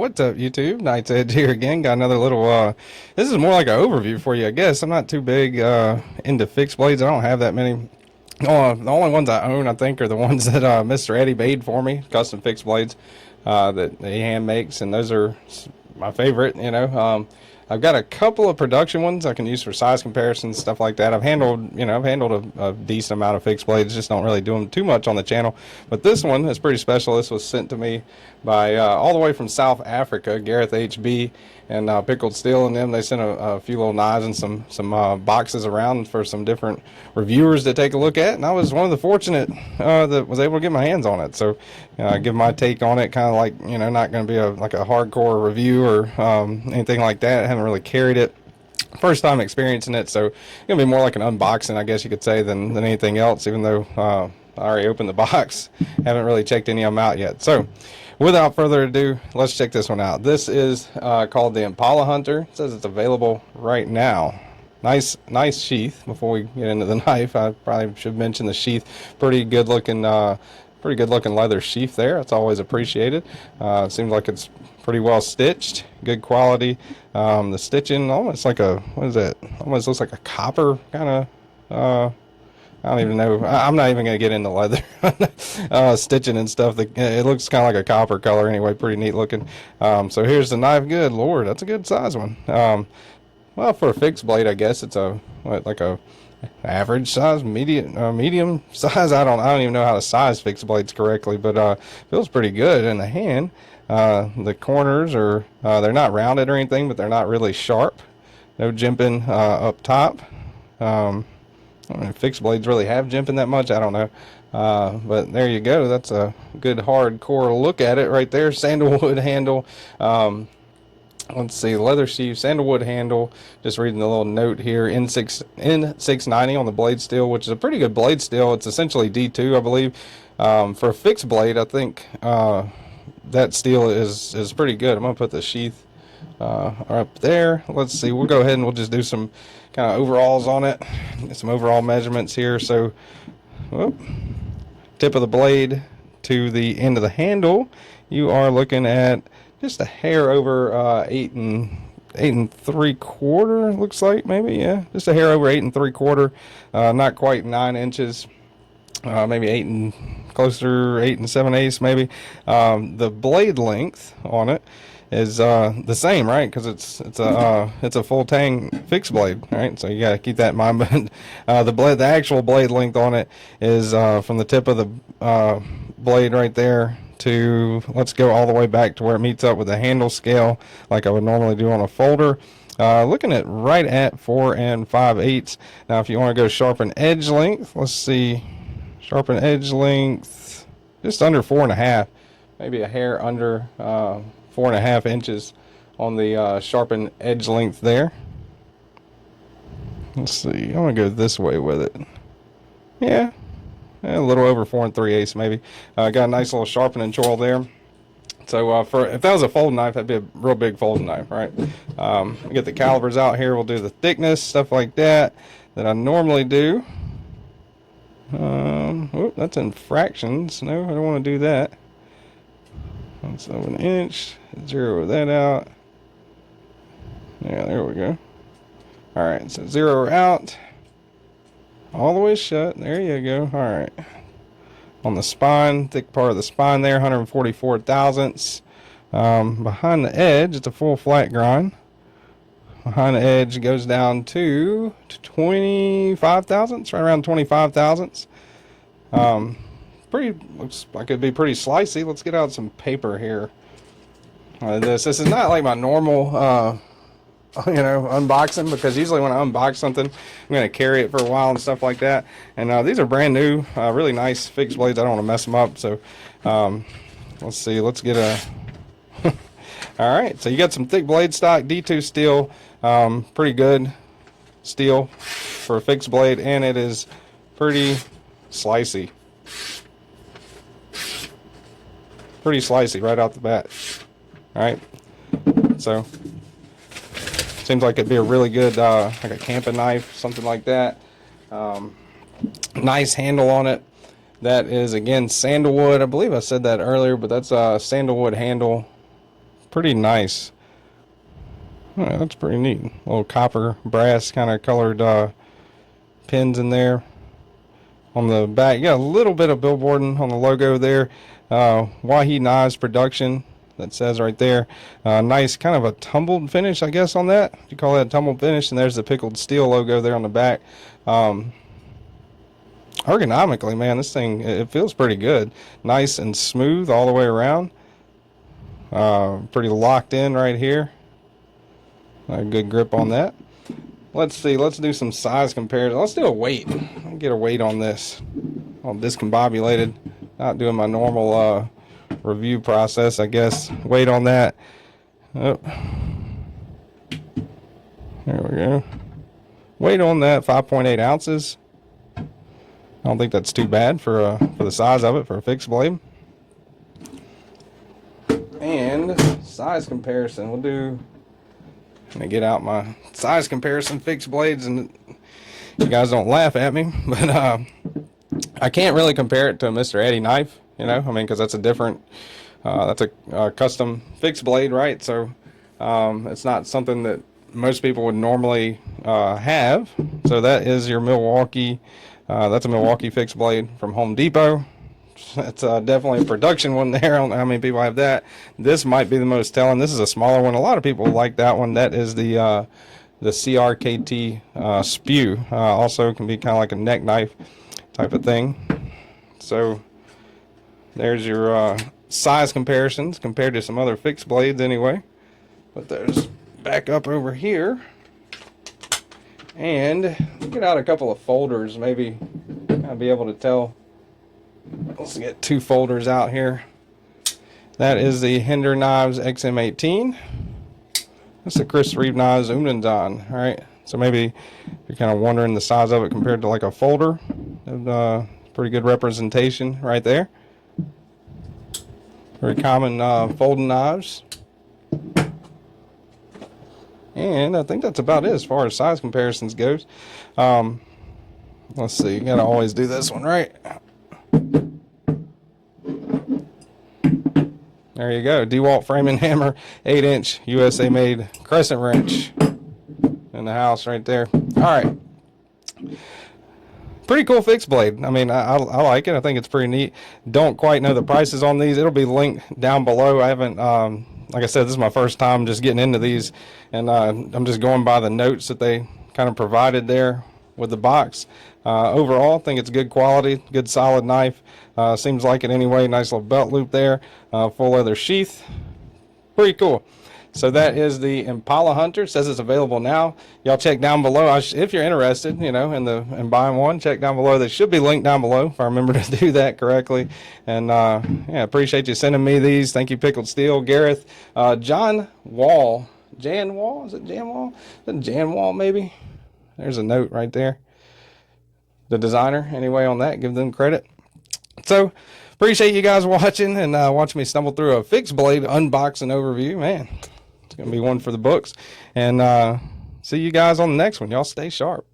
What's up, YouTube? Knight's Edge here again. Got another little, this is more like an overview for you, I guess. I'm not too big into fixed blades. I don't have that many. The only ones I own, I think, are the ones that Mr. Eddie made for me, custom fixed blades that he hand makes, and those are my favorite, you know. I've got a couple of production ones I can use for size comparisons, stuff like that. I've handled a decent amount of fixed blades, just don't really do them too much on the channel. But this one is pretty special. This was sent to me by all the way from South Africa, Gareth HB and Pickled Steel and them. They sent a few little knives and some boxes around for some different reviewers to take a look at, and I was one of the fortunate that was able to get my hands on it. So give my take on it, kind of like, you know, not going to be like a hardcore review or anything like that. I haven't really carried it, first time experiencing it, so it's gonna be more like an unboxing, I guess you could say, than anything else, even though I already opened the box. Haven't really checked any of them out yet. So without further ado, let's check this one out. This is called the Impala Hunter. It says it's available right now. Nice sheath. Before we get into the knife, I probably should mention the sheath. Pretty good looking leather sheath there. It's always appreciated. It seems like it's pretty well stitched, good quality. The stitching almost like a, what is that? Almost looks like a copper kind of. I don't even know. I'm not even gonna get into leather stitching and stuff. It looks kind of like a copper color anyway. Pretty neat looking. So here's the knife. Good Lord, that's a good size one. Well, for a fixed blade, I guess it's like a average size, medium size. I don't even know how to size fixed blades correctly, but feels pretty good in the hand. The corners are they're not rounded or anything, but they're not really sharp. No jimping up top. I don't know if fixed blades really have jimping that much. I don't know. But there you go. That's a good hardcore look at it right there. Sandalwood handle. Let's see, leather sheath, sandalwood handle. Just reading the little note here, N690 on the blade steel, which is a pretty good blade steel. It's essentially D2, I believe. For a fixed blade, I think that steel is pretty good. I'm gonna put the sheath up there. Let's see, we'll go ahead and we'll just do some kind of overalls on it. Get some overall measurements here. So, whoop, tip of the blade to the end of the handle, you are looking at just a hair over 8 3/4, looks like, maybe, yeah, just a hair over 8 3/4, not quite 9 inches, maybe 8 7/8 maybe. The blade length on it is the same, right? Because it's a full tang fixed blade, right? So you gotta keep that in mind. But the actual blade length on it is from the tip of the blade right there to, let's go all the way back to where it meets up with the handle scale, like I would normally do on a folder. Looking at right at 4 5/8. Now, if you want to go sharpen edge length, let's see, sharpen edge length just under 4.5, maybe a hair under 4.5 inches on the sharpen edge length there. Let's see, I'm gonna go this way with it. Yeah, a little over 4 3/8 maybe. Got a nice little sharpening choil there. So if that was a folding knife, that'd be a real big folding knife, right? Get the calibers out here. We'll do the thickness, stuff like that I normally do. Whoop, that's in fractions. No, I don't want to do that. So 1 inch, zero that out. Yeah, there we go. All right, so zero out, all the way shut. There you go. All right. On the spine, thick part of the spine there, 144 thousandths. Behind the edge, it's a full flat grind. Behind the edge goes down to 25 thousandths, right around 25 thousandths. Looks like it'd be pretty slicey. Let's get out some paper here. This is not like my normal unboxing, because usually when I unbox something, I'm going to carry it for a while and stuff like that. And these are brand new, really nice fixed blades. I don't want to mess them up. So let's see, let's get a all right, so you got some thick blade stock, D2 steel, pretty good steel for a fixed blade, and it is pretty slicey. Pretty slicey right out the bat. All right, so seems like it'd be a really good like a camping knife, something like that. Nice handle on it. That is, again, sandalwood. I believe I said that earlier, but that's a sandalwood handle. pretty nice. Oh, that's pretty neat. Little copper brass kind of colored pins in there. On the back, you got a little bit of billboarding on the logo there. Wahi Knives Production, that says right there. Nice kind of a tumbled finish, I guess, on that. You call that a tumbled finish. And there's the Pickled Steel logo there on the back. Ergonomically, man, this thing, it feels pretty good. Nice and smooth all the way around. Pretty locked in right here. A good grip on that. Let's see, let's do some size comparison. Let's do a weight. I'll get a weight on this. All discombobulated. Not doing my normal review process, I guess. Weight on that. Oh. There we go. Weight on that, 5.8 ounces. I don't think that's too bad for the size of it for a fixed blade. And size comparison, we'll do. I'm gonna get out my size comparison fixed blades, and you guys don't laugh at me, but I can't really compare it to a Mr. Eddie knife, you know. I mean, because that's a different, that's a custom fixed blade, right? So it's not something that most people would normally have. So that is your Milwaukee. That's a Milwaukee fixed blade from Home Depot. That's definitely a production one there. I don't know how many people have that. This might be the most telling. This is a smaller one. A lot of people like that one. That is the CRKT Spew. Also can be kind of like a neck knife type of thing. So there's your size comparisons compared to some other fixed blades anyway. Put those back up over here. And get out a couple of folders. Maybe I'll be able to tell. Let's get two folders out here. That is the Hinder Knives XM18. That's the Chris Reeve Knives Unandon. All right. So maybe if you're kind of wondering the size of it compared to like a folder, pretty good representation right there. Very common folding knives. And I think that's about it as far as size comparisons goes. Let's see. You gotta always do this one, right? There you go. DeWalt frame and hammer, 8-inch USA made crescent wrench in the house right there. All right. Pretty cool fixed blade. I mean, I like it. I think it's pretty neat. Don't quite know the prices on these. It'll be linked down below. I haven't, like I said, this is my first time just getting into these, and I'm just going by the notes that they kind of provided there with the box. Overall, I think it's good quality, good solid knife. Seems like it anyway. Nice little belt loop there, full leather sheath. Pretty cool. So that is the Impala Hunter. It says it's available now. Y'all check down below if you're interested, you know, in buying one. Check down below. They should be linked down below if I remember to do that correctly. And yeah, appreciate you sending me these. Thank you, Pickled Steel, Gareth, John Wall, Jan Wall. Is it Jan Wall? Is it Jan Wall maybe? There's a note right there. The designer, anyway, on that. Give them credit. So appreciate you guys watching and watching me stumble through a fixed blade unboxing overview. Man, it's gonna be one for the books. And see you guys on the next one. Y'all stay sharp.